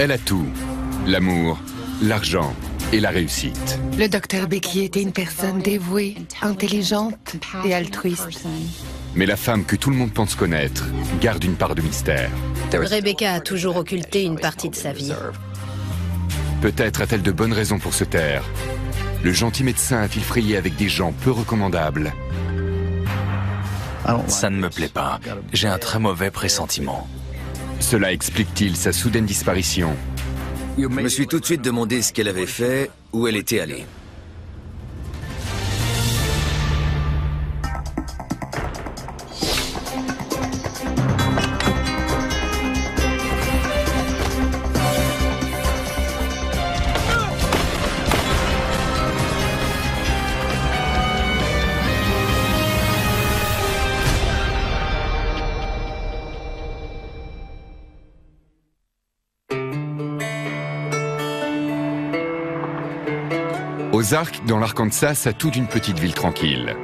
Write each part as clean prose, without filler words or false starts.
Elle a tout. L'amour, l'argent et la réussite. Le docteur Becky était une personne dévouée, intelligente et altruiste. Mais la femme que tout le monde pense connaître garde une part de mystère. Rebecca a toujours occulté une partie de sa vie. Peut-être a-t-elle de bonnes raisons pour se taire. Le gentil médecin a-t-il frayé avec des gens peu recommandables? Ça ne me plaît pas. J'ai un très mauvais pressentiment. Cela explique-t-il sa soudaine disparition? Je me suis tout de suite demandé ce qu'elle avait fait, où elle était allée. Ozark, dans l'Arkansas, a tout d'une petite ville tranquille.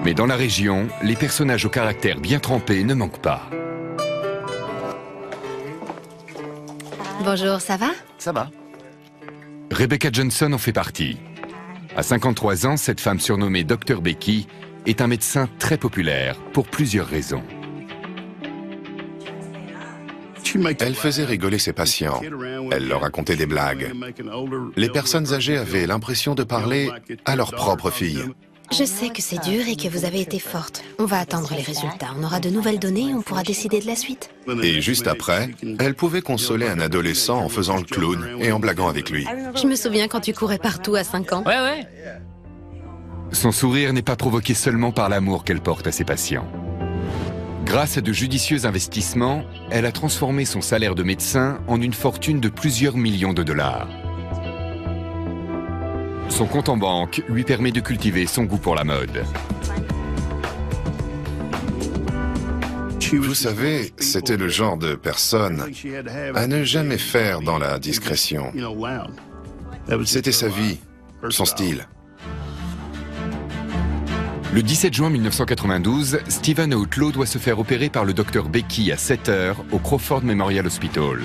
Mais dans la région, les personnages au caractère bien trempé ne manquent pas. Bonjour, ça va? Ça va. Rebecca Johnson en fait partie. À 53 ans, cette femme surnommée Dr Becky est un médecin très populaire pour plusieurs raisons. Elle faisait rigoler ses patients. Elle leur racontait des blagues. Les personnes âgées avaient l'impression de parler à leur propre fille. Je sais que c'est dur et que vous avez été forte. On va attendre les résultats. On aura de nouvelles données et on pourra décider de la suite. Et juste après, elle pouvait consoler un adolescent en faisant le clown et en blaguant avec lui. Je me souviens quand tu courais partout à 5 ans. Ouais. Son sourire n'est pas provoqué seulement par l'amour qu'elle porte à ses patients. Grâce à de judicieux investissements, elle a transformé son salaire de médecin en une fortune de plusieurs millions de dollars. Son compte en banque lui permet de cultiver son goût pour la mode. Vous savez, c'était le genre de personne à ne jamais faire dans la discrétion. C'était sa vie, son style. Le 17 juin 1992, Stephen Outlaw doit se faire opérer par le docteur Becky à 7 h au Crawford Memorial Hospital.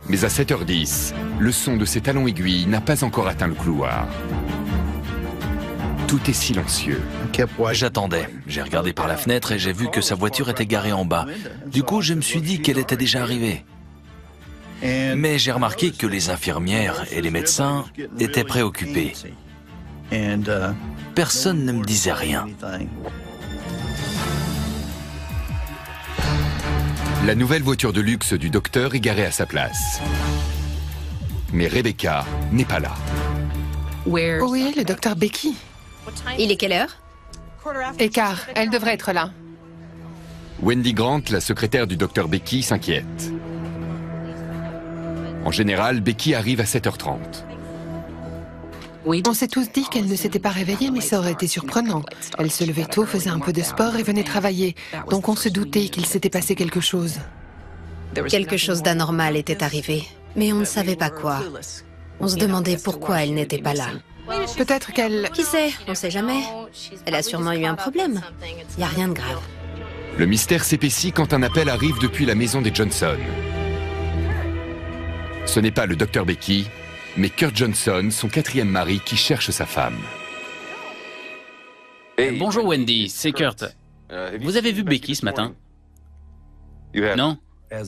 Mais à 7h10, le son de ses talons aiguilles n'a pas encore atteint le couloir. Tout est silencieux. J'attendais. J'ai regardé par la fenêtre et j'ai vu que sa voiture était garée en bas. Du coup, je me suis dit qu'elle était déjà arrivée. Mais j'ai remarqué que les infirmières et les médecins étaient préoccupés. Personne ne me disait rien. La nouvelle voiture de luxe du docteur est garée à sa place. Mais Rebecca n'est pas là. Où est le docteur Becky? Il est quelle heure? Écart, elle devrait être là. Wendy Grant, la secrétaire du docteur Becky, s'inquiète. En général, Becky arrive à 7h30. On s'est tous dit qu'elle ne s'était pas réveillée, mais ça aurait été surprenant. Elle se levait tôt, faisait un peu de sport et venait travailler. Donc on se doutait qu'il s'était passé quelque chose. Quelque chose d'anormal était arrivé, mais on ne savait pas quoi. On se demandait pourquoi elle n'était pas là. Peut-être qu'elle... Qui sait? On ne sait jamais. Elle a sûrement eu un problème. Il n'y a rien de grave. Le mystère s'épaissit quand un appel arrive depuis la maison des Johnson. Ce n'est pas le docteur Becky, mais Kurt Johnson, son 4e mari, qui cherche sa femme. Bonjour Wendy, c'est Kurt. Vous avez vu Becky ce matin? Non?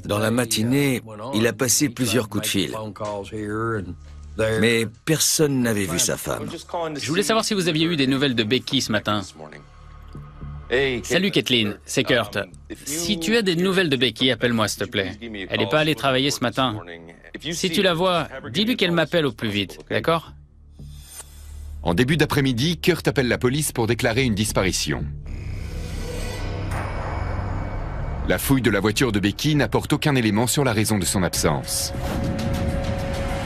Dans la matinée, il a passé plusieurs coups de fil. Mais personne n'avait vu sa femme. Je voulais savoir si vous aviez eu des nouvelles de Becky ce matin. Salut Kathleen, c'est Kurt. Si tu as des nouvelles de Becky, appelle-moi s'il te plaît. Elle n'est pas allée travailler ce matin. Si tu la vois, dis-lui qu'elle m'appelle au plus vite, d'accord? En début d'après-midi, Kurt appelle la police pour déclarer une disparition. La fouille de la voiture de Becky n'apporte aucun élément sur la raison de son absence.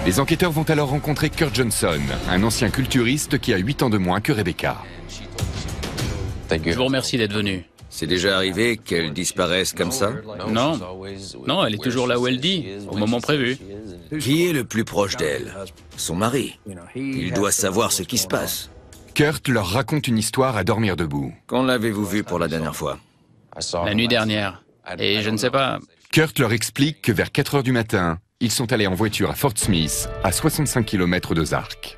Les enquêteurs vont alors rencontrer Kurt Johnson, un ancien culturiste qui a 8 ans de moins que Rebecca. Je vous remercie d'être venu. C'est déjà arrivé qu'elle disparaisse comme ça? Non, non, elle est toujours là où elle dit, au moment prévu. Qui est le plus proche d'elle? Son mari. Il doit savoir ce qui se passe. Kurt leur raconte une histoire à dormir debout. Quand l'avez-vous vue pour la dernière fois? La nuit dernière. Et je ne sais pas... Kurt leur explique que vers 4 heures du matin, ils sont allés en voiture à Fort Smith, à 65 km d'Ozark.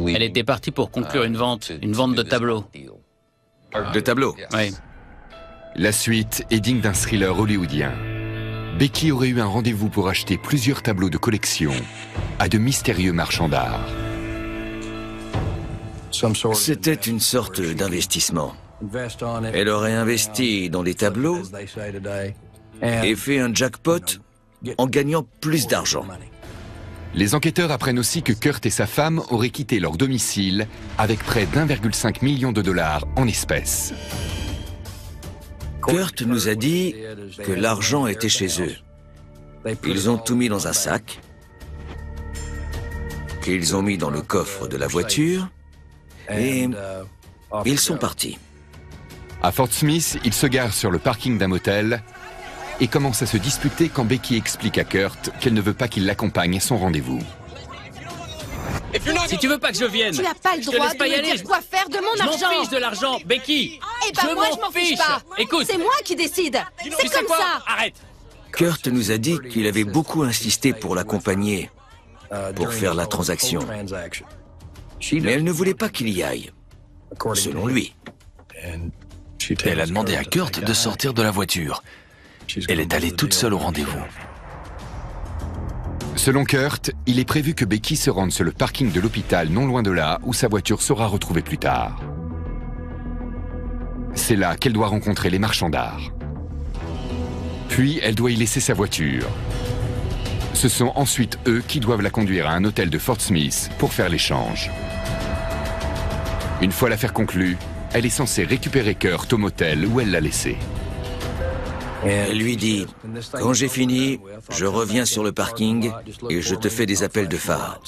Elle était partie pour conclure une vente de tableaux. De tableaux. Oui. La suite est digne d'un thriller hollywoodien. Becky aurait eu un rendez-vous pour acheter plusieurs tableaux de collection à de mystérieux marchands d'art. C'était une sorte d'investissement. Elle aurait investi dans des tableaux et fait un jackpot en gagnant plus d'argent. Les enquêteurs apprennent aussi que Kurt et sa femme auraient quitté leur domicile avec près d'1,5 million de dollars en espèces. Kurt nous a dit que l'argent était chez eux. Ils ont tout mis dans un sac, qu'ils ont mis dans le coffre de la voiture et ils sont partis. À Fort Smith, ils se garent sur le parking d'un motel et commencent à se disputer quand Becky explique à Kurt qu'elle ne veut pas qu'il l'accompagne à son rendez-vous. Si tu veux pas que je vienne, Tu n'as pas le je te droit laisse de pas y me aller. dire quoi faire de mon Je m'en argent. fiche de l'argent, Becky. Eh ben moi je m'en fiche pas. Écoute, C'est moi qui décide. tu C'est sais comme quoi? ça. Arrête. Kurt nous a dit qu'il avait beaucoup insisté pour l'accompagner, pour faire la transaction. Mais elle ne voulait pas qu'il y aille, selon lui. Elle a demandé à Kurt de sortir de la voiture. Elle est allée toute seule au rendez-vous. Selon Kurt, il est prévu que Becky se rende sur le parking de l'hôpital non loin de là où sa voiture sera retrouvée plus tard. C'est là qu'elle doit rencontrer les marchands d'art. Puis elle doit y laisser sa voiture. Ce sont ensuite eux qui doivent la conduire à un hôtel de Fort Smith pour faire l'échange. Une fois l'affaire conclue, elle est censée récupérer Kurt au motel où elle l'a laissé. Elle lui dit, quand j'ai fini, je reviens sur le parking et je te fais des appels de phare.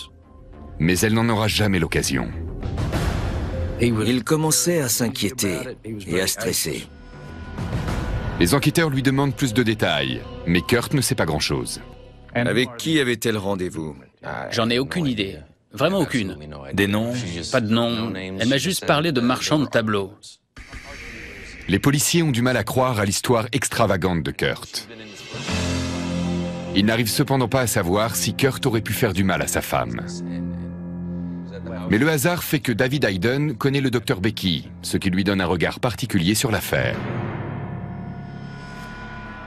Mais elle n'en aura jamais l'occasion. Il commençait à s'inquiéter et à stresser. Les enquêteurs lui demandent plus de détails, mais Kurt ne sait pas grand-chose. Avec qui avait-elle rendez-vous? J'en ai aucune idée. Vraiment aucune. Des noms? Pas de nom. Elle m'a juste parlé de marchand de tableaux. Les policiers ont du mal à croire à l'histoire extravagante de Kurt. Ils n'arrivent cependant pas à savoir si Kurt aurait pu faire du mal à sa femme. Mais le hasard fait que David Hayden connaît le docteur Becky, ce qui lui donne un regard particulier sur l'affaire.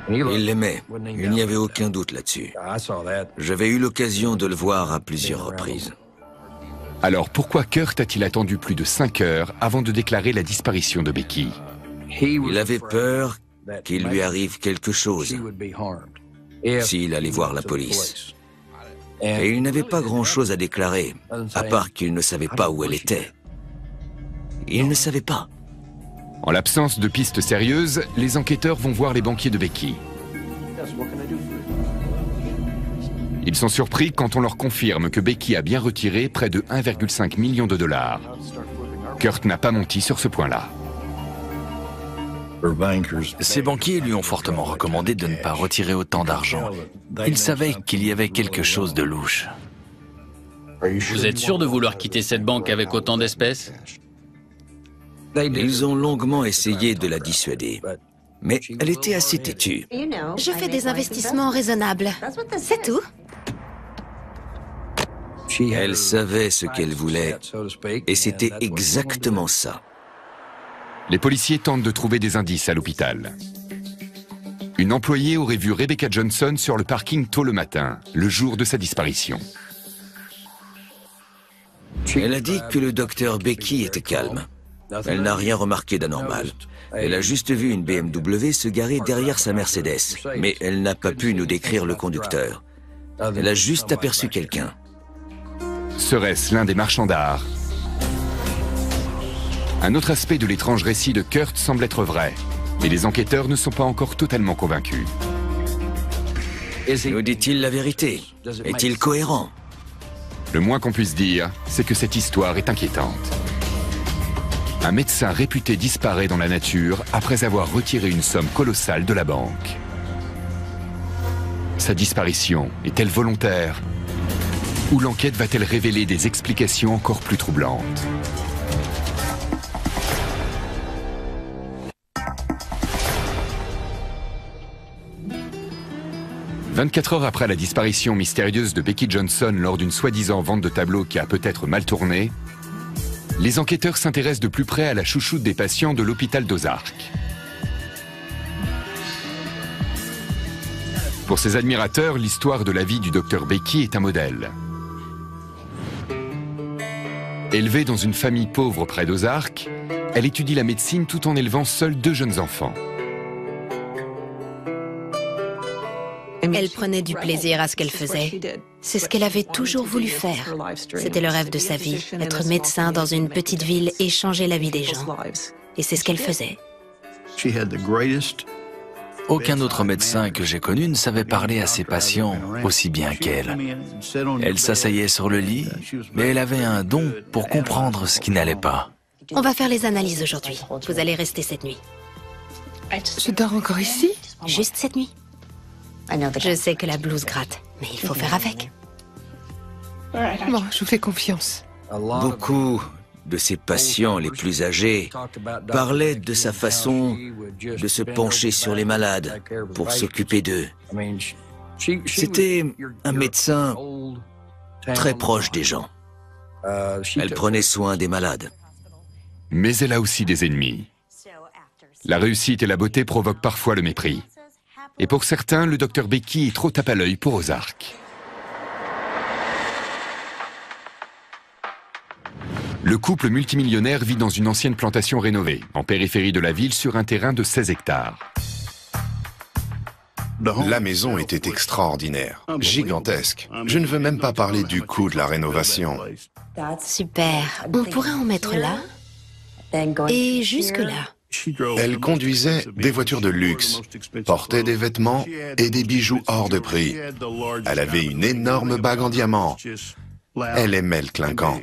Il l'aimait, il n'y avait aucun doute là-dessus. J'avais eu l'occasion de le voir à plusieurs reprises. Alors pourquoi Kurt a-t-il attendu plus de 5 heures avant de déclarer la disparition de Becky? Il avait peur qu'il lui arrive quelque chose s'il allait voir la police. Et il n'avait pas grand-chose à déclarer, à part qu'il ne savait pas où elle était. Il ne savait pas. En l'absence de pistes sérieuses, les enquêteurs vont voir les banquiers de Becky. Ils sont surpris quand on leur confirme que Becky a bien retiré près de 1,5 million de dollars. Kurt n'a pas menti sur ce point-là. Ses banquiers lui ont fortement recommandé de ne pas retirer autant d'argent. Ils savaient qu'il y avait quelque chose de louche. Vous êtes sûr de vouloir quitter cette banque avec autant d'espèces? Ils ont longuement essayé de la dissuader, mais elle était assez têtue. Je fais des investissements raisonnables. C'est tout. Elle savait ce qu'elle voulait, et c'était exactement ça. Les policiers tentent de trouver des indices à l'hôpital. Une employée aurait vu Rebecca Johnson sur le parking tôt le matin, le jour de sa disparition. Elle a dit que le docteur Becky était calme. Elle n'a rien remarqué d'anormal. Elle a juste vu une BMW se garer derrière sa Mercedes, mais elle n'a pas pu nous décrire le conducteur. Elle a juste aperçu quelqu'un. Serait-ce l'un des marchands d'art? Un autre aspect de l'étrange récit de Kurt semble être vrai, mais les enquêteurs ne sont pas encore totalement convaincus. Nous dit-il la vérité? Est-il cohérent? Le moins qu'on puisse dire, c'est que cette histoire est inquiétante. Un médecin réputé disparaît dans la nature après avoir retiré une somme colossale de la banque. Sa disparition est-elle volontaire? Ou l'enquête va-t-elle révéler des explications encore plus troublantes? 24 heures après la disparition mystérieuse de Becky Johnson lors d'une soi-disant vente de tableaux qui a peut-être mal tourné, les enquêteurs s'intéressent de plus près à la chouchoute des patients de l'hôpital d'Ozark. Pour ses admirateurs, l'histoire de la vie du docteur Becky est un modèle. Élevée dans une famille pauvre près d'Ozark, elle étudie la médecine tout en élevant seuls 2 jeunes enfants. Elle prenait du plaisir à ce qu'elle faisait. C'est ce qu'elle avait toujours voulu faire. C'était le rêve de sa vie, être médecin dans une petite ville et changer la vie des gens. Et c'est ce qu'elle faisait. Aucun autre médecin que j'ai connu ne savait parler à ses patients aussi bien qu'elle. Elle s'asseyait sur le lit, mais elle avait un don pour comprendre ce qui n'allait pas. On va faire les analyses aujourd'hui. Vous allez rester cette nuit. Je dors encore ici? Juste cette nuit. Je sais que la blouse gratte, mais il faut faire avec. Bon, je vous fais confiance. Beaucoup de ses patients les plus âgés parlaient de sa façon de se pencher sur les malades pour s'occuper d'eux. C'était un médecin très proche des gens. Elle prenait soin des malades. Mais elle a aussi des ennemis. La réussite et la beauté provoquent parfois le mépris. Et pour certains, le docteur Becky est trop tape à l'œil pour Ozark. Le couple multimillionnaire vit dans une ancienne plantation rénovée, en périphérie de la ville, sur un terrain de 16 hectares. La maison était extraordinaire, gigantesque. Je ne veux même pas parler du coût de la rénovation. Super. On pourrait en mettre là et jusque-là. Elle conduisait des voitures de luxe, portait des vêtements et des bijoux hors de prix. Elle avait une énorme bague en diamant. Elle aimait le clinquant.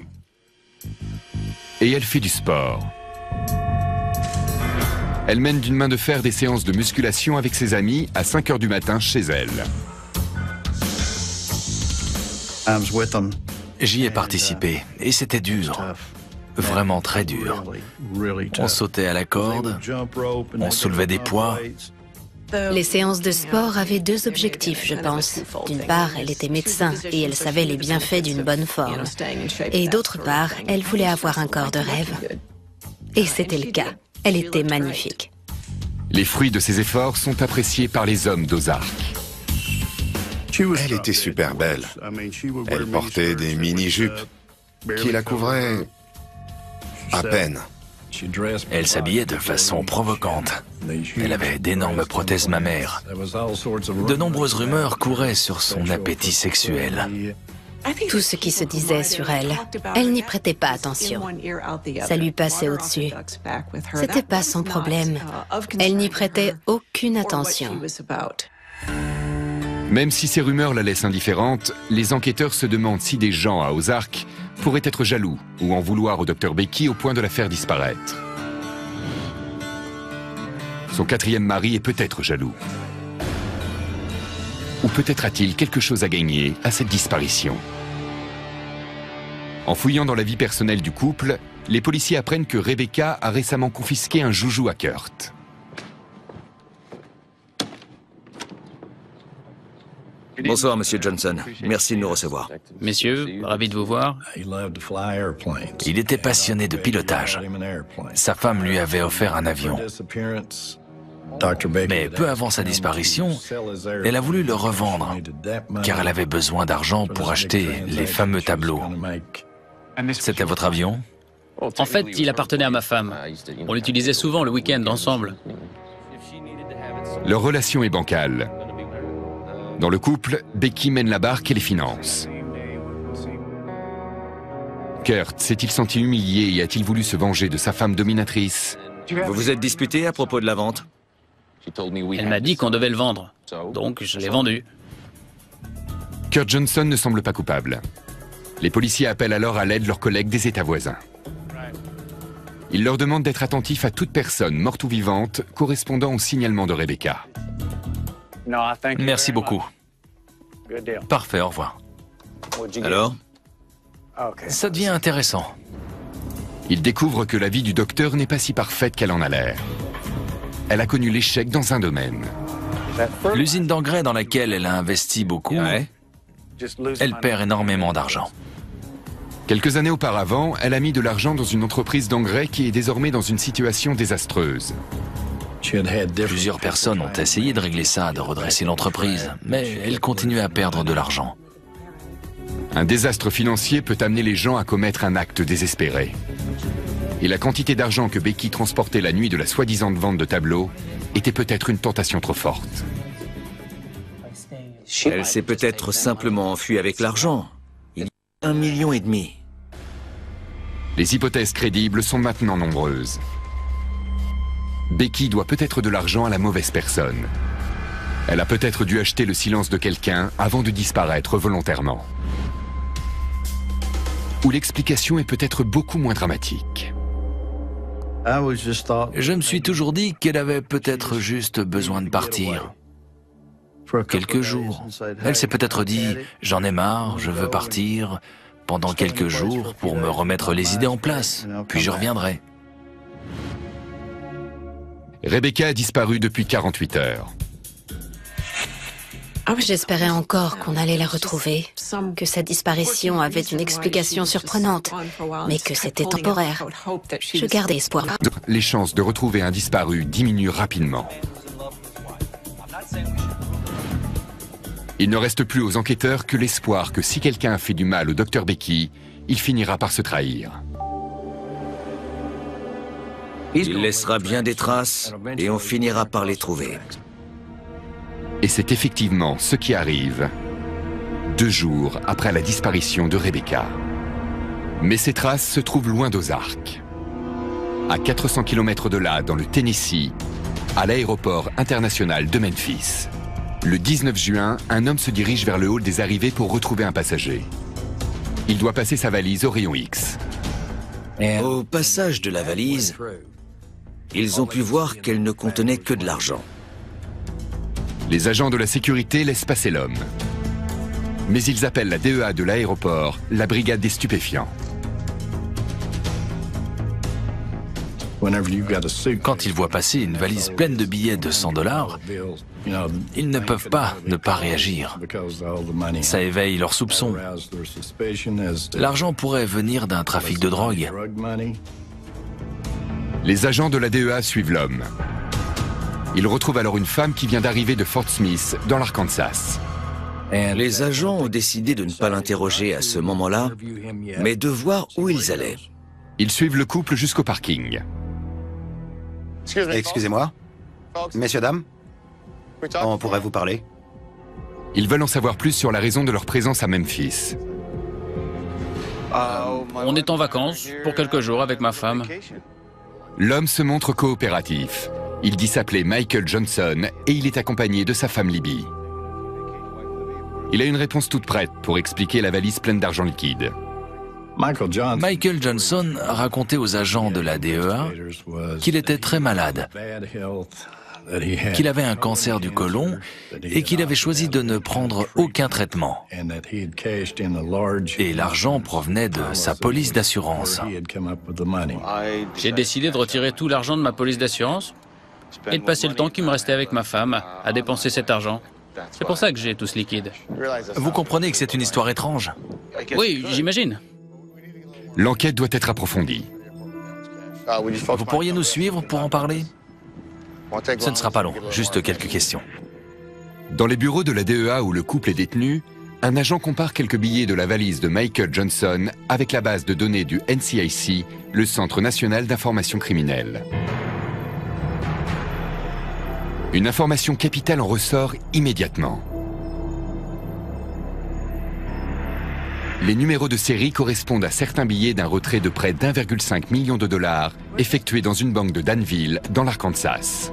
Et elle fait du sport. Elle mène d'une main de fer des séances de musculation avec ses amis à 5 heures du matin chez elle. J'y ai participé et c'était dur. Vraiment très dur. On sautait à la corde, on soulevait des poids. Les séances de sport avaient 2 objectifs, je pense. D'une part, elle était médecin et elle savait les bienfaits d'une bonne forme. Et d'autre part, elle voulait avoir un corps de rêve. Et c'était le cas. Elle était magnifique. Les fruits de ses efforts sont appréciés par les hommes d'Ozark. Elle était super belle. Elle portait des mini-jupes qui la couvraient à peine. Elle s'habillait de façon provocante. Elle avait d'énormes prothèses mammaires. De nombreuses rumeurs couraient sur son appétit sexuel. Tout ce qui se disait sur elle, elle n'y prêtait pas attention. Ça lui passait au-dessus. C'était pas son problème. Elle n'y prêtait aucune attention. Même si ces rumeurs la laissent indifférente, les enquêteurs se demandent si des gens à Ozark pourraient être jaloux ou en vouloir au docteur Becky au point de la faire disparaître. Son 4e mari est peut-être jaloux. Ou peut-être a-t-il quelque chose à gagner à cette disparition. En fouillant dans la vie personnelle du couple, les policiers apprennent que Rebecca a récemment confisqué un joujou à Kurt. Bonsoir, Monsieur Johnson. Merci de nous recevoir. Messieurs, ravi de vous voir. Il était passionné de pilotage. Sa femme lui avait offert un avion. Mais peu avant sa disparition, elle a voulu le revendre, car elle avait besoin d'argent pour acheter les fameux tableaux. C'était votre avion? En fait, il appartenait à ma femme. On l'utilisait souvent le week-end ensemble. Leur relation est bancale. Dans le couple, Becky mène la barque et les finances. Kurt s'est-il senti humilié et a-t-il voulu se venger de sa femme dominatrice? Vous vous êtes disputé à propos de la vente? Elle m'a dit qu'on devait le vendre, donc je l'ai vendu. Kurt Johnson ne semble pas coupable. Les policiers appellent alors à l'aide leurs collègues des États voisins. Ils leur demandent d'être attentifs à toute personne, morte ou vivante, correspondant au signalement de Rebecca. Merci beaucoup. Parfait, au revoir. Alors? Ça devient intéressant. Ils découvrent que la vie du docteur n'est pas si parfaite qu'elle en a l'air. Elle a connu l'échec dans un domaine. L'usine d'engrais dans laquelle elle a investi beaucoup, elle perd énormément d'argent. Quelques années auparavant, elle a mis de l'argent dans une entreprise d'engrais qui est désormais dans une situation désastreuse. Plusieurs personnes ont essayé de régler ça, de redresser l'entreprise, mais elle continue à perdre de l'argent. Un désastre financier peut amener les gens à commettre un acte désespéré. Et la quantité d'argent que Becky transportait la nuit de la soi-disant vente de tableaux était peut-être une tentation trop forte. Elle s'est peut-être simplement enfuie avec l'argent. Il y a 1,5 million. Les hypothèses crédibles sont maintenant nombreuses. Becky doit peut-être de l'argent à la mauvaise personne. Elle a peut-être dû acheter le silence de quelqu'un avant de disparaître volontairement. Ou l'explication est peut-être beaucoup moins dramatique. Je me suis toujours dit qu'elle avait peut-être juste besoin de partir. Quelques jours. Elle s'est peut-être dit « j'en ai marre, je veux partir » pendant quelques jours pour me remettre les idées en place, puis je reviendrai. Rebecca a disparu depuis 48 heures. J'espérais encore qu'on allait la retrouver, que sa disparition avait une explication surprenante, mais que c'était temporaire. Je gardais espoir. Les chances de retrouver un disparu diminuent rapidement. Il ne reste plus aux enquêteurs que l'espoir que si quelqu'un a fait du mal au Dr Becky, il finira par se trahir. Il laissera bien des traces et on finira par les trouver. Et c'est effectivement ce qui arrive 2 jours après la disparition de Rebecca. Mais ces traces se trouvent loin d'Ozark. À 400 km de là, dans le Tennessee, à l'aéroport international de Memphis. Le 19 juin, un homme se dirige vers le hall des arrivées pour retrouver un passager. Il doit passer sa valise au rayon X. Au passage de la valise, ils ont pu voir qu'elle ne contenait que de l'argent. Les agents de la sécurité laissent passer l'homme. Mais ils appellent la DEA de l'aéroport, la brigade des stupéfiants. Quand ils voient passer une valise pleine de billets de $100, ils ne peuvent pas ne pas réagir. Ça éveille leurs soupçons. L'argent pourrait venir d'un trafic de drogue. Les agents de la DEA suivent l'homme. Ils retrouvent alors une femme qui vient d'arriver de Fort Smith, dans l'Arkansas. Les agents ont décidé de ne pas l'interroger à ce moment-là, mais de voir où ils allaient. Ils suivent le couple jusqu'au parking. Excusez-moi. Messieurs, dames, on pourrait vous parler? Ils veulent en savoir plus sur la raison de leur présence à Memphis. On est en vacances pour quelques jours avec ma femme. L'homme se montre coopératif. Il dit s'appeler Michael Johnson et il est accompagné de sa femme Libby. Il a une réponse toute prête pour expliquer la valise pleine d'argent liquide. Michael Johnson racontait aux agents de la DEA qu'il était très malade, qu'il avait un cancer du côlon et qu'il avait choisi de ne prendre aucun traitement. Et l'argent provenait de sa police d'assurance. J'ai décidé de retirer tout l'argent de ma police d'assurance et de passer le temps qui me restait avec ma femme à dépenser cet argent. C'est pour ça que j'ai tout ce liquide. Vous comprenez que c'est une histoire étrange? Oui, j'imagine. L'enquête doit être approfondie. Vous pourriez nous suivre pour en parler? Ce ne sera pas long, juste quelques questions. Dans les bureaux de la DEA où le couple est détenu, un agent compare quelques billets de la valise de Michael Johnson avec la base de données du NCIC, le Centre national d'information criminelle. Une information capitale en ressort immédiatement. Les numéros de série correspondent à certains billets d'un retrait de près d'1,5 million de dollars effectué dans une banque de Danville, dans l'Arkansas.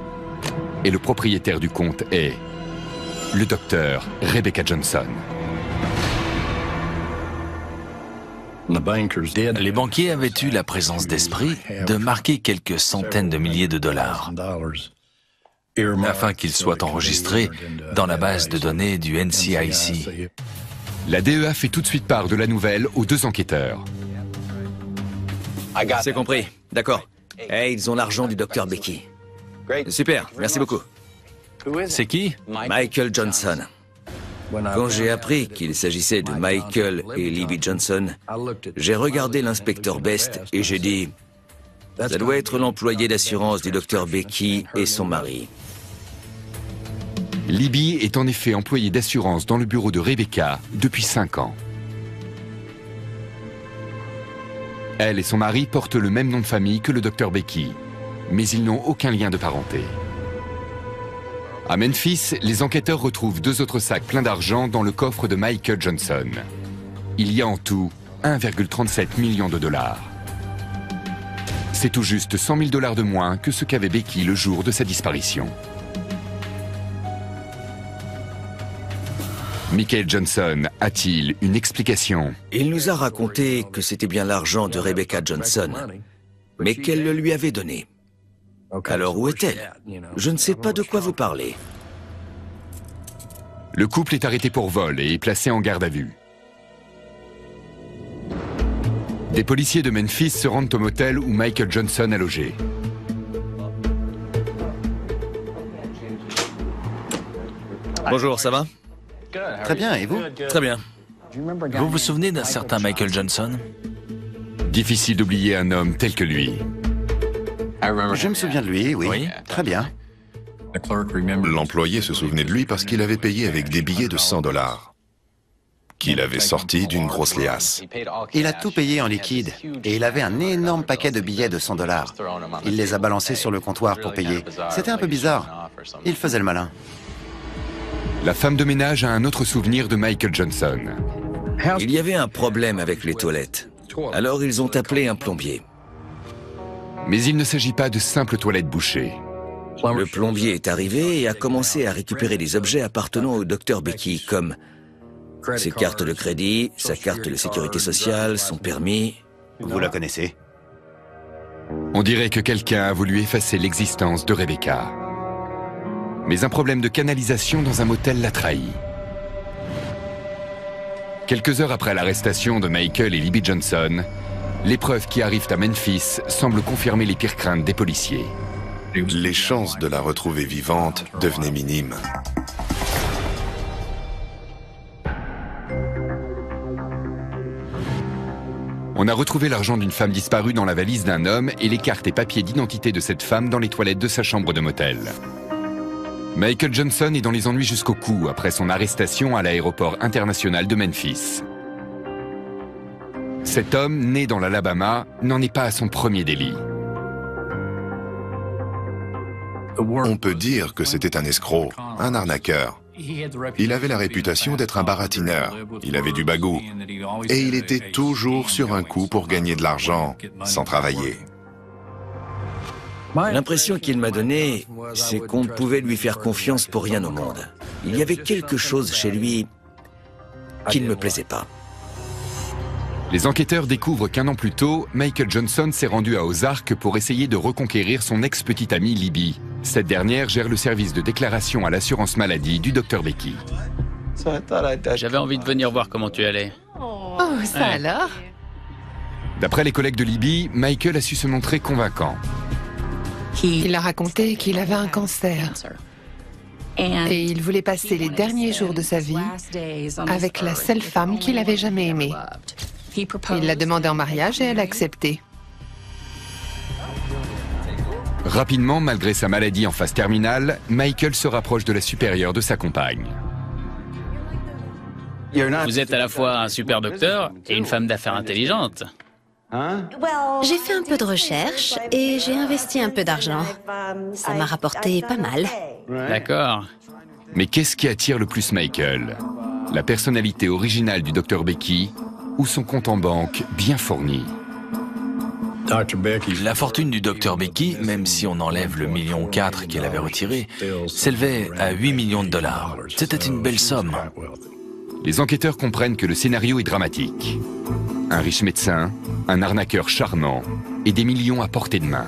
Et le propriétaire du compte est le docteur Rebecca Johnson. Les banquiers avaient eu la présence d'esprit de marquer quelques centaines de milliers de dollars afin qu'ils soient enregistrés dans la base de données du NCIC. La DEA fait tout de suite part de la nouvelle aux 2 enquêteurs. C'est compris, d'accord. Hey, ils ont l'argent du docteur Becky. Super, merci beaucoup. C'est qui? Michael Johnson. Quand j'ai appris qu'il s'agissait de Michael et Libby Johnson, j'ai regardé l'inspecteur Best et j'ai dit « Ça doit être l'employé d'assurance du docteur Becky et son mari. » Libby est en effet employée d'assurance dans le bureau de Rebecca depuis 5 ans. Elle et son mari portent le même nom de famille que le docteur Becky, mais ils n'ont aucun lien de parenté. À Memphis, les enquêteurs retrouvent 2 autres sacs pleins d'argent dans le coffre de Michael Johnson. Il y a en tout 1,37 million de dollars. C'est tout juste 100 000 dollars de moins que ce qu'avait Becky le jour de sa disparition. Michael Johnson a-t-il une explication? Il nous a raconté que c'était bien l'argent de Rebecca Johnson, mais qu'elle le lui avait donné. Alors où est-elle? Je ne sais pas de quoi vous parlez. Le couple est arrêté pour vol et est placé en garde à vue. Des policiers de Memphis se rendent au motel où Michael Johnson a logé. Bonjour, ça va? Très bien, et vous? Très bien. Vous vous souvenez d'un certain Michael Johnson? Difficile d'oublier un homme tel que lui. Je me souviens de lui, oui. Oui. Très bien. L'employé se souvenait de lui parce qu'il avait payé avec des billets de 100 $, qu'il avait sortis d'une grosse liasse. Il a tout payé en liquide, et il avait un énorme paquet de billets de 100 $. Il les a balancés sur le comptoir pour payer. C'était un peu bizarre. Il faisait le malin. La femme de ménage a un autre souvenir de Michael Johnson. Il y avait un problème avec les toilettes. Alors ils ont appelé un plombier. Mais il ne s'agit pas de simples toilettes bouchées. Le plombier est arrivé et a commencé à récupérer des objets appartenant au docteur Becky, comme ses cartes de crédit, sa carte de sécurité sociale, son permis. Vous la connaissez? On dirait que quelqu'un a voulu effacer l'existence de Rebecca. Mais un problème de canalisation dans un motel l'a trahi. Quelques heures après l'arrestation de Michael et Libby Johnson, les preuves qui arrivent à Memphis semblent confirmer les pires craintes des policiers. Les chances de la retrouver vivante devenaient minimes. On a retrouvé l'argent d'une femme disparue dans la valise d'un homme et les cartes et papiers d'identité de cette femme dans les toilettes de sa chambre de motel. Michael Johnson est dans les ennuis jusqu'au cou après son arrestation à l'aéroport international de Memphis. Cet homme, né dans l'Alabama, n'en est pas à son premier délit. On peut dire que c'était un escroc, un arnaqueur. Il avait la réputation d'être un baratineur, il avait du bagou, et il était toujours sur un coup pour gagner de l'argent, sans travailler. L'impression qu'il m'a donnée, c'est qu'on ne pouvait lui faire confiance pour rien au monde. Il y avait quelque chose chez lui qui ne me plaisait pas. Les enquêteurs découvrent qu'un an plus tôt, Michael Johnson s'est rendu à Ozark pour essayer de reconquérir son ex-petite amie Libby. Cette dernière gère le service de déclaration à l'assurance maladie du docteur Becky. J'avais envie de venir voir comment tu allais. Oh, ça alors? D'après les collègues de Libby, Michael a su se montrer convaincant. Il a raconté qu'il avait un cancer. Et il voulait passer les derniers jours de sa vie avec la seule femme qu'il avait jamais aimée. Il l'a demandé en mariage et elle a accepté. Rapidement, malgré sa maladie en phase terminale, Michael se rapproche de la supérieure de sa compagne. Vous êtes à la fois un super docteur et une femme d'affaires intelligente. J'ai fait un peu de recherche et j'ai investi un peu d'argent. Ça m'a rapporté pas mal. D'accord. Mais qu'est-ce qui attire le plus Michael? La personnalité originale du docteur Becky ou son compte en banque bien fourni? La fortune du docteur Becky, même si on enlève le $1,4 million qu'elle avait retiré, s'élevait à 8 millions de dollars. C'était une belle somme. Les enquêteurs comprennent que le scénario est dramatique. Un riche médecin, un arnaqueur charmant et des millions à portée de main.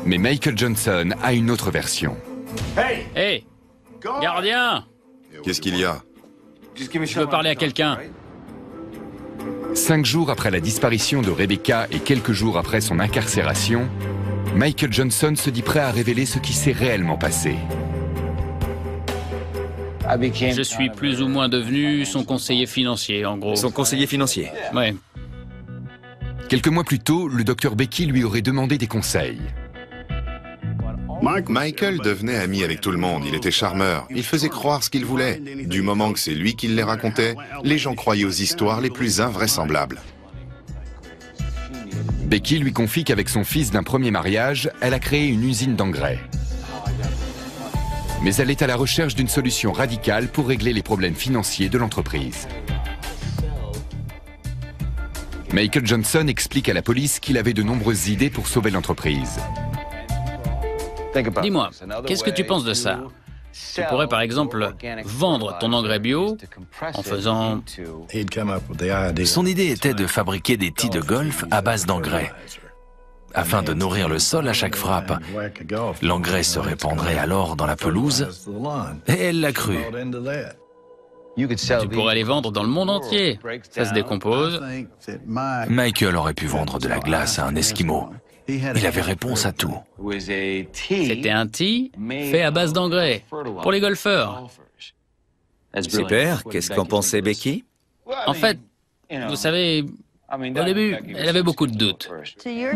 Mais Michael Johnson a une autre version. Hey, gardien! Qu'est-ce qu'il y a? Je veux parler à quelqu'un. 5 jours après la disparition de Rebecca et quelques jours après son incarcération, Michael Johnson se dit prêt à révéler ce qui s'est réellement passé. Je suis plus ou moins devenu son conseiller financier, en gros. Son conseiller financier. Ouais. Quelques mois plus tôt, le docteur Becky lui aurait demandé des conseils. Michael devenait ami avec tout le monde, il était charmeur, il faisait croire ce qu'il voulait. Du moment que c'est lui qui les racontait, les gens croyaient aux histoires les plus invraisemblables. Becky lui confie qu'avec son fils d'un premier mariage, elle a créé une usine d'engrais. Mais elle est à la recherche d'une solution radicale pour régler les problèmes financiers de l'entreprise. Michael Johnson explique à la police qu'il avait de nombreuses idées pour sauver l'entreprise. Dis-moi, qu'est-ce que tu penses de ça? Tu pourrais par exemple vendre ton engrais bio en faisant... Son idée était de fabriquer des tis de golf à base d'engrais, afin de nourrir le sol à chaque frappe. L'engrais se répandrait alors dans la pelouse, et elle l'a cru. Tu pourrais les vendre dans le monde entier. Ça se décompose. Michael aurait pu vendre de la glace à un Esquimau. Il avait réponse à tout. C'était un tea fait à base d'engrais, pour les golfeurs. Super, qu'est-ce qu'en pensait Becky? En fait, vous savez, au début, elle avait beaucoup de doutes.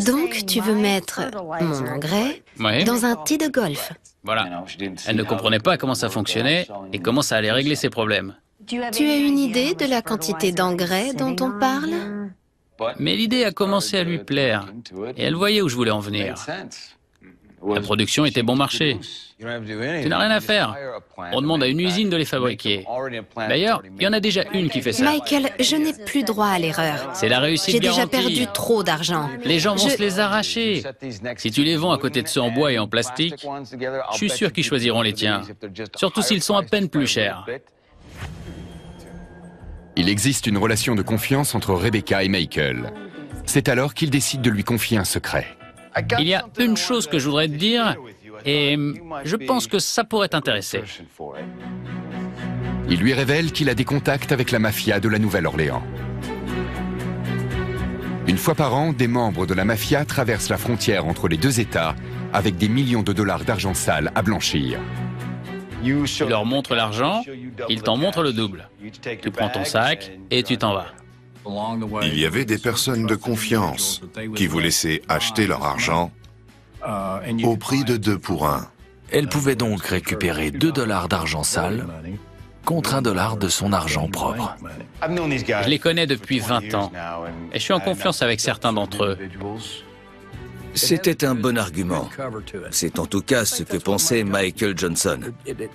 Donc, tu veux mettre mon engrais dans un tee de golf? Voilà. Elle ne comprenait pas comment ça fonctionnait et comment ça allait régler ses problèmes. Tu as une idée de la quantité d'engrais dont on parle? Mais l'idée a commencé à lui plaire, et elle voyait où je voulais en venir. La production était bon marché. Tu n'as rien à faire. On demande à une usine de les fabriquer. D'ailleurs, il y en a déjà une qui fait ça. Michael, je n'ai plus droit à l'erreur. C'est la réussite J'ai déjà garantie. perdu trop d'argent. Les gens vont se les arracher. Si tu les vends à côté de ceux en bois et en plastique, je suis sûr qu'ils choisiront les tiens. Surtout s'ils sont à peine plus chers. Il existe une relation de confiance entre Rebecca et Michael. C'est alors qu'il décide de lui confier un secret. Il y a une chose que je voudrais te dire, et je pense que ça pourrait t'intéresser. Il lui révèle qu'il a des contacts avec la mafia de la Nouvelle-Orléans. Une fois par an, des membres de la mafia traversent la frontière entre les deux États avec des millions de dollars d'argent sale à blanchir. Tu leur montres l'argent, ils t'en montrent le double. Tu prends ton sac et tu t'en vas. Il y avait des personnes de confiance qui vous laissaient acheter leur argent au prix de 2 pour 1. Elle pouvait donc récupérer 2 $ d'argent sale contre 1 $ de son argent propre. Je les connais depuis 20 ans et je suis en confiance avec certains d'entre eux. C'était un bon argument. C'est en tout cas ce que pensait Michael Johnson.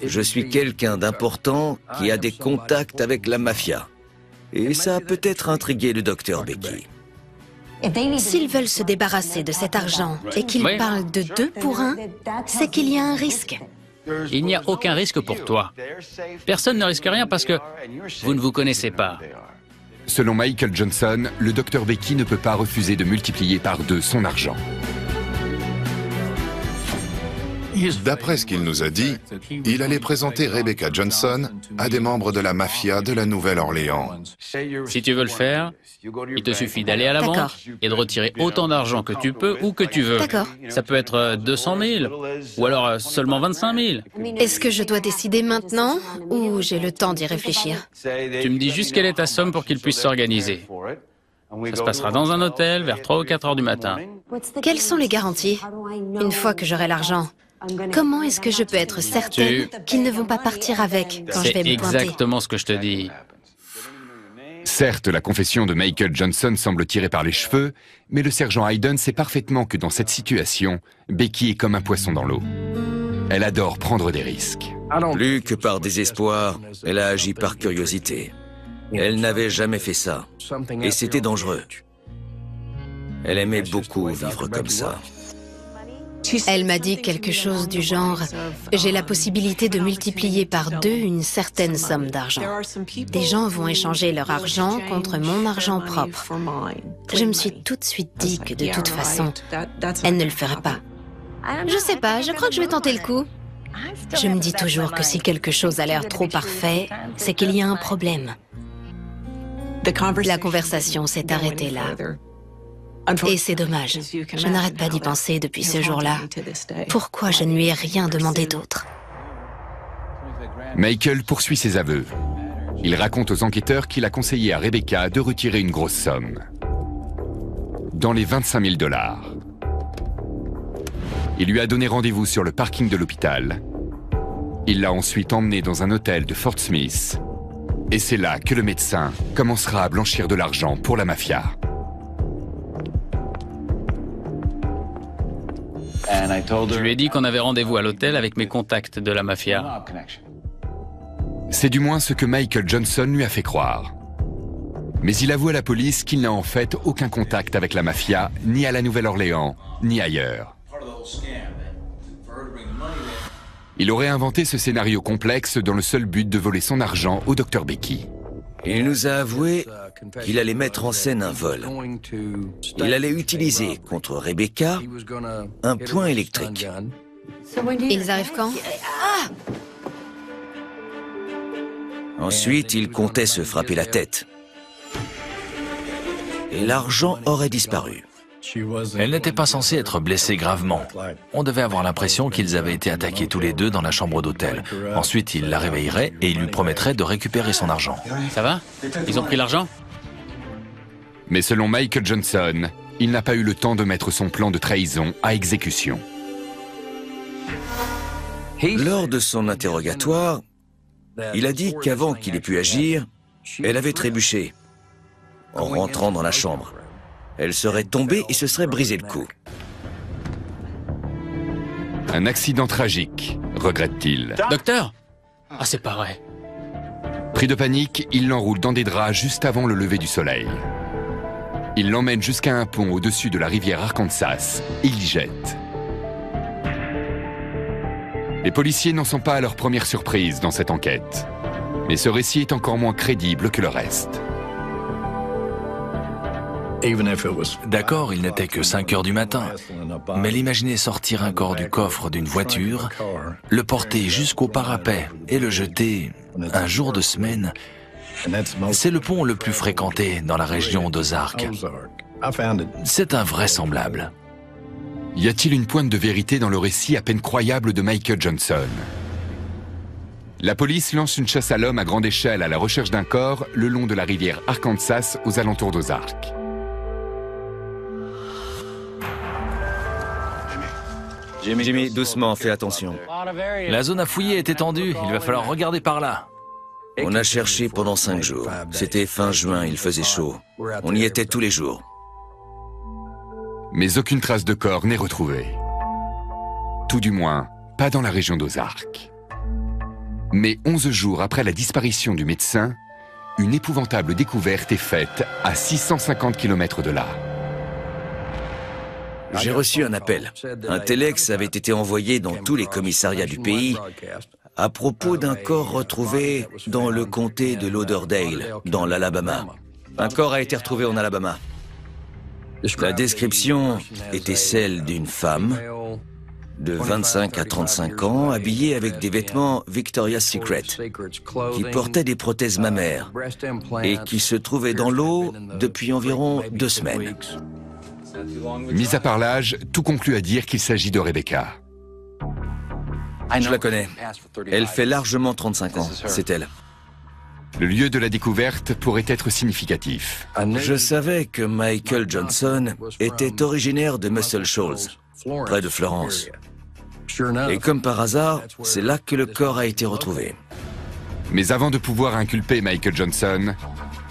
Je suis quelqu'un d'important qui a des contacts avec la mafia. Et ça a peut-être intrigué le docteur Becky. S'ils veulent se débarrasser de cet argent et qu'ils parlent de 2 pour 1, c'est qu'il y a un risque. Il n'y a aucun risque pour toi. Personne ne risque rien parce que vous ne vous connaissez pas. Selon Michael Johnson, le docteur Becky ne peut pas refuser de multiplier par 2 son argent. D'après ce qu'il nous a dit, il allait présenter Rebecca Johnson à des membres de la mafia de la Nouvelle-Orléans. Si tu veux le faire, il te suffit d'aller à la banque et de retirer autant d'argent que tu peux ou que tu veux. D'accord. Ça peut être 200 000 ou alors seulement 25 000. Est-ce que je dois décider maintenant ou j'ai le temps d'y réfléchir? Tu me dis juste quelle est ta somme pour qu'il puisse s'organiser. Ça se passera dans un hôtel vers 3 ou 4 heures du matin. Quelles sont les garanties? Une fois que j'aurai l'argent, comment est-ce que je peux être certaine qu'ils ne vont pas partir avec quand je vais me pointer? C'est exactement ce que je te dis. Certes, la confession de Michael Johnson semble tirée par les cheveux, mais le sergent Hayden sait parfaitement que dans cette situation, Becky est comme un poisson dans l'eau. Elle adore prendre des risques. Plus que par désespoir, elle a agi par curiosité. Elle n'avait jamais fait ça. Et c'était dangereux. Elle aimait beaucoup vivre comme ça. Elle m'a dit quelque chose du genre « J'ai la possibilité de multiplier par 2 une certaine somme d'argent. Des gens vont échanger leur argent contre mon argent propre. » Je me suis tout de suite dit que de toute façon, elle ne le ferait pas. Je sais pas, je crois que je vais tenter le coup. Je me dis toujours que si quelque chose a l'air trop parfait, c'est qu'il y a un problème. La conversation s'est arrêtée là. Et c'est dommage. Je n'arrête pas d'y penser depuis ce jour-là. Pourquoi je ne lui ai rien demandé d'autre? Michael poursuit ses aveux. Il raconte aux enquêteurs qu'il a conseillé à Rebecca de retirer une grosse somme. Dans les 25 000 $. Il lui a donné rendez-vous sur le parking de l'hôpital. Il l'a ensuite emmené dans un hôtel de Fort Smith. Et c'est là que le médecin commencera à blanchir de l'argent pour la mafia. Je lui ai dit qu'on avait rendez-vous à l'hôtel avec mes contacts de la mafia. C'est du moins ce que Michael Johnson lui a fait croire. Mais il avoue à la police qu'il n'a en fait aucun contact avec la mafia, ni à la Nouvelle-Orléans, ni ailleurs. Il aurait inventé ce scénario complexe dans le seul but de voler son argent au Dr Becky. Il nous a avoué qu'il allait mettre en scène un vol. Il allait utiliser contre Rebecca un point électrique. Ils arrivent quand? Ensuite, il comptait se frapper la tête. Et l'argent aurait disparu. Elle n'était pas censée être blessée gravement. On devait avoir l'impression qu'ils avaient été attaqués tous les deux dans la chambre d'hôtel. Ensuite, il la réveillerait et il lui promettrait de récupérer son argent. Ça va? Ils ont pris l'argent? Mais selon Michael Johnson, il n'a pas eu le temps de mettre son plan de trahison à exécution. Lors de son interrogatoire, il a dit qu'avant qu'il ait pu agir, elle avait trébuché en rentrant dans la chambre. Elle serait tombée et se serait brisé le cou. Un accident tragique, regrette-t-il. Docteur? Ah, c'est pas vrai. Pris de panique, il l'enroule dans des draps juste avant le lever du soleil. Il l'emmène jusqu'à un pont au-dessus de la rivière Arkansas et il y jette. Les policiers n'en sont pas à leur première surprise dans cette enquête. Mais ce récit est encore moins crédible que le reste. D'accord, il n'était que 5 heures du matin. Mais l'imaginer sortir un corps du coffre d'une voiture, le porter jusqu'au parapet et le jeter un jour de semaine, c'est le pont le plus fréquenté dans la région d'Ozark. C'est invraisemblable. Y a-t-il une pointe de vérité dans le récit à peine croyable de Michael Johnson? La police lance une chasse à l'homme à grande échelle à la recherche d'un corps le long de la rivière Arkansas aux alentours d'Ozark. Jimmy, doucement, fais attention. La zone à fouiller est étendue, il va falloir regarder par là. On a cherché pendant 5 jours. C'était fin juin, il faisait chaud. On y était tous les jours. Mais aucune trace de corps n'est retrouvée. Tout du moins, pas dans la région d'Ozark. Mais 11 jours après la disparition du médecin, une épouvantable découverte est faite à 650 km de là. J'ai reçu un appel. Un téléx avait été envoyé dans tous les commissariats du pays à propos d'un corps retrouvé dans le comté de Lauderdale, dans l'Alabama. Un corps a été retrouvé en Alabama. La description était celle d'une femme de 25 à 35 ans, habillée avec des vêtements Victoria's Secret, qui portait des prothèses mammaires et qui se trouvait dans l'eau depuis environ 2 semaines. Mis à part l'âge, tout conclut à dire qu'il s'agit de Rebecca. Je la connais. Elle fait largement 35 ans. C'est elle. Le lieu de la découverte pourrait être significatif. Je savais que Michael Johnson était originaire de Muscle Shoals, près de Florence. Et comme par hasard, c'est là que le corps a été retrouvé. Mais avant de pouvoir inculper Michael Johnson,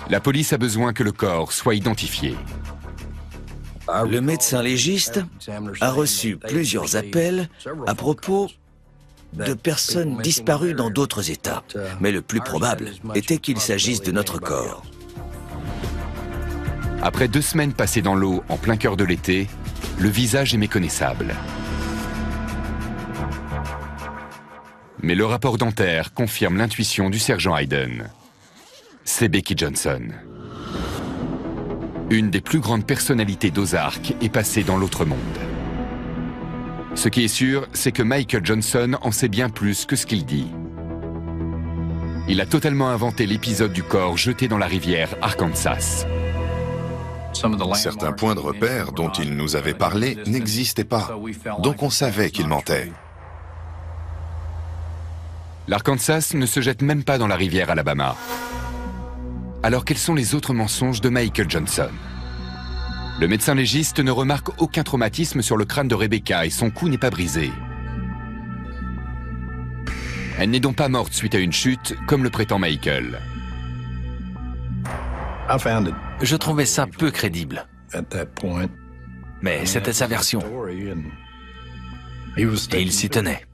la police a besoin que le corps soit identifié. Le médecin légiste a reçu plusieurs appels à propos de personnes disparues dans d'autres États. Mais le plus probable était qu'il s'agisse de notre corps. Après 2 semaines passées dans l'eau en plein cœur de l'été, le visage est méconnaissable. Mais le rapport dentaire confirme l'intuition du sergent Hayden. C'est Becky Johnson. Une des plus grandes personnalités d'Ozark est passée dans l'autre monde. Ce qui est sûr, c'est que Michael Johnson en sait bien plus que ce qu'il dit. Il a totalement inventé l'épisode du corps jeté dans la rivière Arkansas. Certains points de repère dont il nous avait parlé n'existaient pas, donc on savait qu'il mentait. L'Arkansas ne se jette même pas dans la rivière Alabama. Alors quels sont les autres mensonges de Michael Johnson? Le médecin légiste ne remarque aucun traumatisme sur le crâne de Rebecca et son cou n'est pas brisé. Elle n'est donc pas morte suite à une chute, comme le prétend Michael. Je trouvais ça peu crédible. Mais c'était sa version. Et il s'y tenait.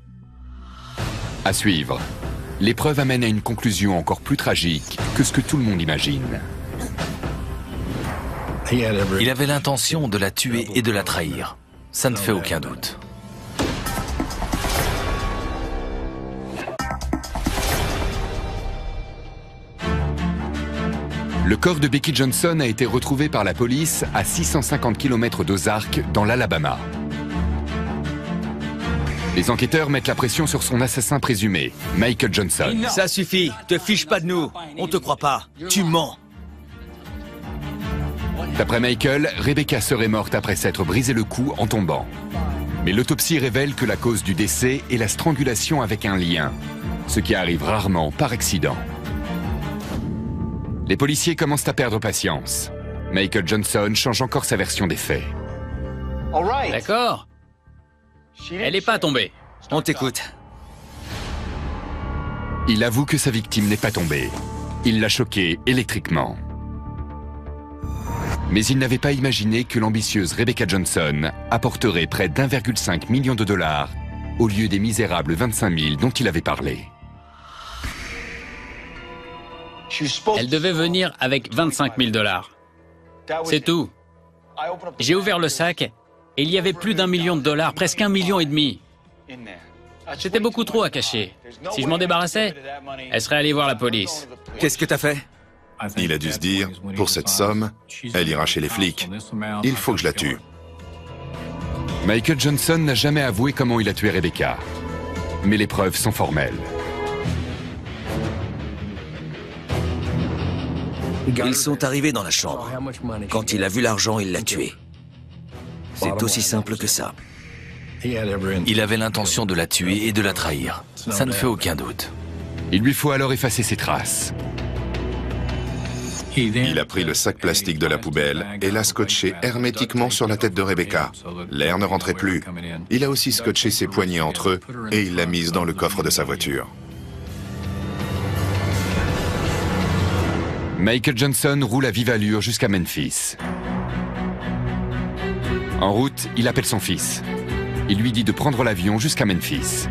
À suivre. L'épreuve amène à une conclusion encore plus tragique que ce que tout le monde imagine. Il avait l'intention de la tuer et de la trahir. Ça ne fait aucun doute. Le corps de Becky Johnson a été retrouvé par la police à 650 km d'Ozark, dans l'Alabama. Les enquêteurs mettent la pression sur son assassin présumé, Michael Johnson. Ça suffit, te fiche pas de nous, on te croit pas, tu mens. D'après Michael, Rebecca serait morte après s'être brisé le cou en tombant. Mais l'autopsie révèle que la cause du décès est la strangulation avec un lien, ce qui arrive rarement par accident. Les policiers commencent à perdre patience. Michael Johnson change encore sa version des faits. D'accord. Elle n'est pas tombée. On t'écoute. Il avoue que sa victime n'est pas tombée. Il l'a choquée électriquement. Mais il n'avait pas imaginé que l'ambitieuse Rebecca Johnson apporterait près d'1,5 million de dollars au lieu des misérables 25 000 dont il avait parlé. Elle devait venir avec 25 000 $. C'est tout. J'ai ouvert le sac et il y avait plus d'1 million de dollars, presque 1,5 million. C'était beaucoup trop à cacher. Si je m'en débarrassais, elle serait allée voir la police. Qu'est-ce que t'as fait? Il a dû se dire, pour cette somme, elle ira chez les flics. Il faut que je la tue. Michael Johnson n'a jamais avoué comment il a tué Rebecca. Mais les preuves sont formelles. Ils sont arrivés dans la chambre. Quand il a vu l'argent, il l'a tué. C'est aussi simple que ça. Il avait l'intention de la tuer et de la trahir. Ça ne fait aucun doute. Il lui faut alors effacer ses traces. Il a pris le sac plastique de la poubelle et l'a scotché hermétiquement sur la tête de Rebecca. L'air ne rentrait plus. Il a aussi scotché ses poignets entre eux et il l'a mise dans le coffre de sa voiture. Michael Johnson roule à vive allure jusqu'à Memphis. En route, il appelle son fils. Il lui dit de prendre l'avion jusqu'à Memphis.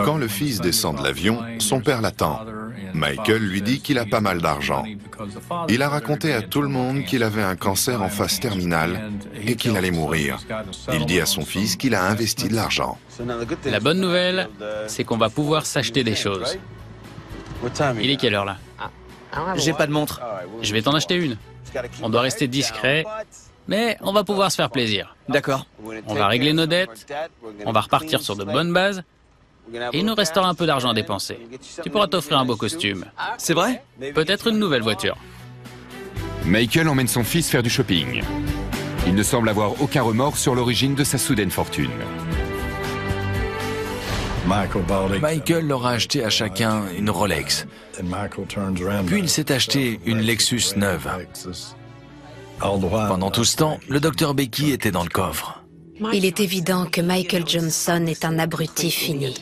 Quand le fils descend de l'avion, son père l'attend. Michael lui dit qu'il a pas mal d'argent. Il a raconté à tout le monde qu'il avait un cancer en phase terminale et qu'il allait mourir. Il dit à son fils qu'il a investi de l'argent. La bonne nouvelle, c'est qu'on va pouvoir s'acheter des choses. Il est quelle heure là? J'ai pas de montre. Je vais t'en acheter une. On doit rester discret, mais on va pouvoir se faire plaisir. D'accord. On va régler nos dettes, on va repartir sur de bonnes bases, et il nous restera un peu d'argent à dépenser. Tu pourras t'offrir un beau costume. C'est vrai? Peut-être une nouvelle voiture. Michael emmène son fils faire du shopping. Il ne semble avoir aucun remords sur l'origine de sa soudaine fortune. Michael leur a acheté à chacun une Rolex. Puis il s'est acheté une Lexus neuve. Pendant tout ce temps, le docteur Becky était dans le coffre. Il est évident que Michael Johnson est un abruti fini.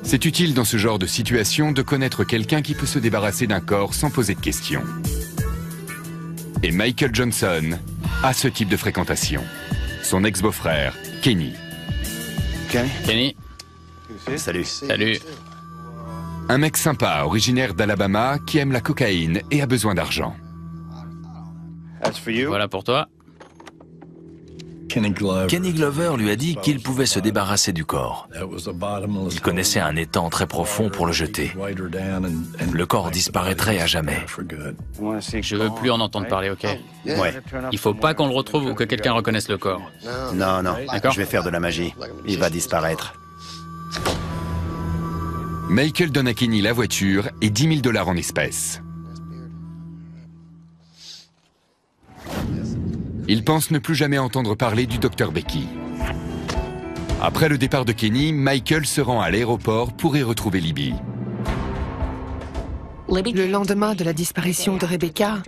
C'est utile dans ce genre de situation de connaître quelqu'un qui peut se débarrasser d'un corps sans poser de questions. Et Michael Johnson a ce type de fréquentation. Son ex-beau-frère, Kenny. Kenny? Salut. Salut. Un mec sympa, originaire d'Alabama, qui aime la cocaïne et a besoin d'argent. Voilà pour toi. Kenny Glover lui a dit qu'il pouvait se débarrasser du corps. Il connaissait un étang très profond pour le jeter. Le corps disparaîtrait à jamais. Je veux plus en entendre parler, ok? Ouais. Il faut pas qu'on le retrouve ou que quelqu'un reconnaisse le corps. Non, D'accord. je vais faire de la magie. Il va disparaître. Michael donne à Kenny la voiture et 10 000 $ en espèces. Il pense ne plus jamais entendre parler du docteur Becky. Après le départ de Kenny, Michael se rend à l'aéroport pour y retrouver Libby. Le lendemain de la disparition de Rebecca,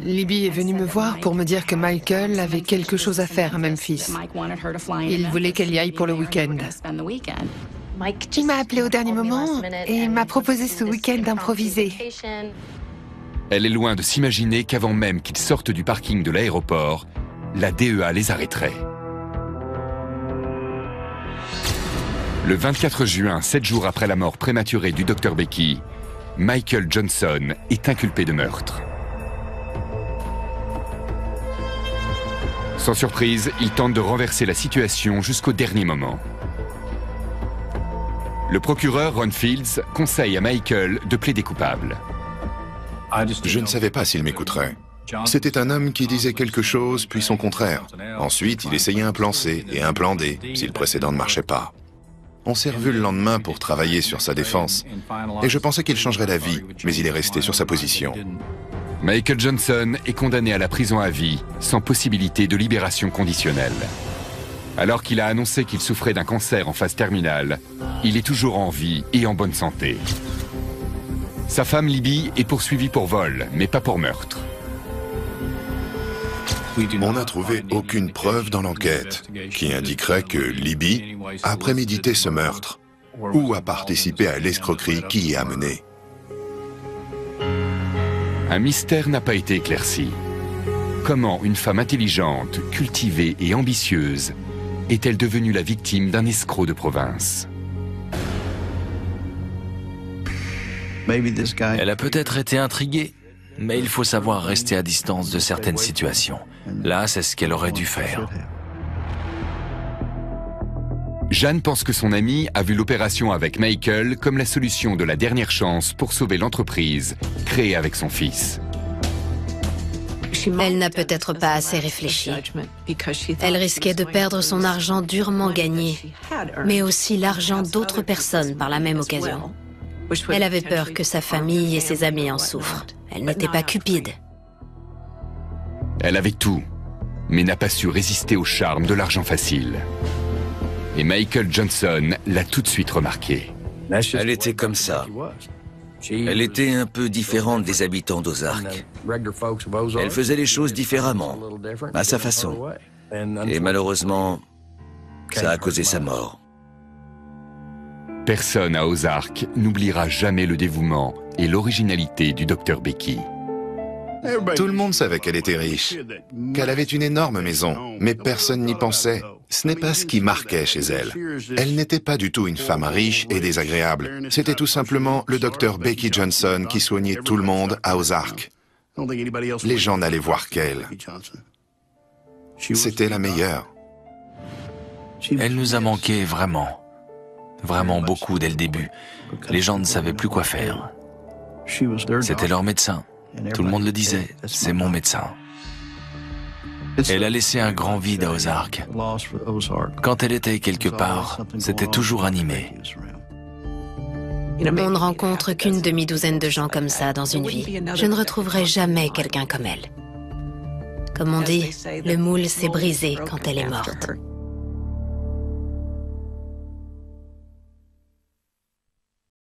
Libby est venue me voir pour me dire que Michael avait quelque chose à faire à Memphis. Il voulait qu'elle y aille pour le week-end. Il m'a appelé au dernier moment et m'a proposé ce week-end improvisé. Elle est loin de s'imaginer qu'avant même qu'ils sortent du parking de l'aéroport, la DEA les arrêterait. Le 24 juin, 7 jours après la mort prématurée du Dr Becky, Michael Johnson est inculpé de meurtre. Sans surprise, il tente de renverser la situation jusqu'au dernier moment. Le procureur Ron Fields conseille à Michael de plaider coupable. Je ne savais pas s'il m'écouterait. C'était un homme qui disait quelque chose, puis son contraire. Ensuite, il essayait un plan C et un plan D, si le précédent ne marchait pas. On s'est revu le lendemain pour travailler sur sa défense. Et je pensais qu'il changerait d'avis, mais il est resté sur sa position. Michael Johnson est condamné à la prison à vie, sans possibilité de libération conditionnelle. Alors qu'il a annoncé qu'il souffrait d'un cancer en phase terminale, il est toujours en vie et en bonne santé. Sa femme Libby est poursuivie pour vol, mais pas pour meurtre. On n'a trouvé aucune preuve dans l'enquête qui indiquerait que Libby a prémédité ce meurtre ou a participé à l'escroquerie qui y a mené. Un mystère n'a pas été éclairci. Comment une femme intelligente, cultivée et ambitieuse est-elle devenue la victime d'un escroc de province? Elle a peut-être été intriguée, mais il faut savoir rester à distance de certaines situations. Là, c'est ce qu'elle aurait dû faire. Jeanne pense que son amie a vu l'opération avec Michael comme la solution de la dernière chance pour sauver l'entreprise créée avec son fils. Elle n'a peut-être pas assez réfléchi. Elle risquait de perdre son argent durement gagné, mais aussi l'argent d'autres personnes par la même occasion. Elle avait peur que sa famille et ses amis en souffrent. Elle n'était pas cupide. Elle avait tout, mais n'a pas su résister au charme de l'argent facile. Et Michael Johnson l'a tout de suite remarqué. Elle était comme ça. Elle était un peu différente des habitants d'Ozark. Elle faisait les choses différemment, à sa façon. Et malheureusement, ça a causé sa mort. Personne à Ozark n'oubliera jamais le dévouement et l'originalité du Dr Becky. Tout le monde savait qu'elle était riche, qu'elle avait une énorme maison, mais personne n'y pensait. Ce n'est pas ce qui marquait chez elle. Elle n'était pas du tout une femme riche et désagréable. C'était tout simplement le Dr Becky Johnson qui soignait tout le monde à Ozark. Les gens n'allaient voir qu'elle. C'était la meilleure. Elle nous a manqué vraiment. Vraiment beaucoup dès le début. Les gens ne savaient plus quoi faire. C'était leur médecin. Tout le monde le disait, c'est mon médecin. Elle a laissé un grand vide à Ozark. Quand elle était quelque part, c'était toujours animé. On ne rencontre qu'une demi-douzaine de gens comme ça dans une vie. Je ne retrouverai jamais quelqu'un comme elle. Comme on dit, le moule s'est brisé quand elle est morte.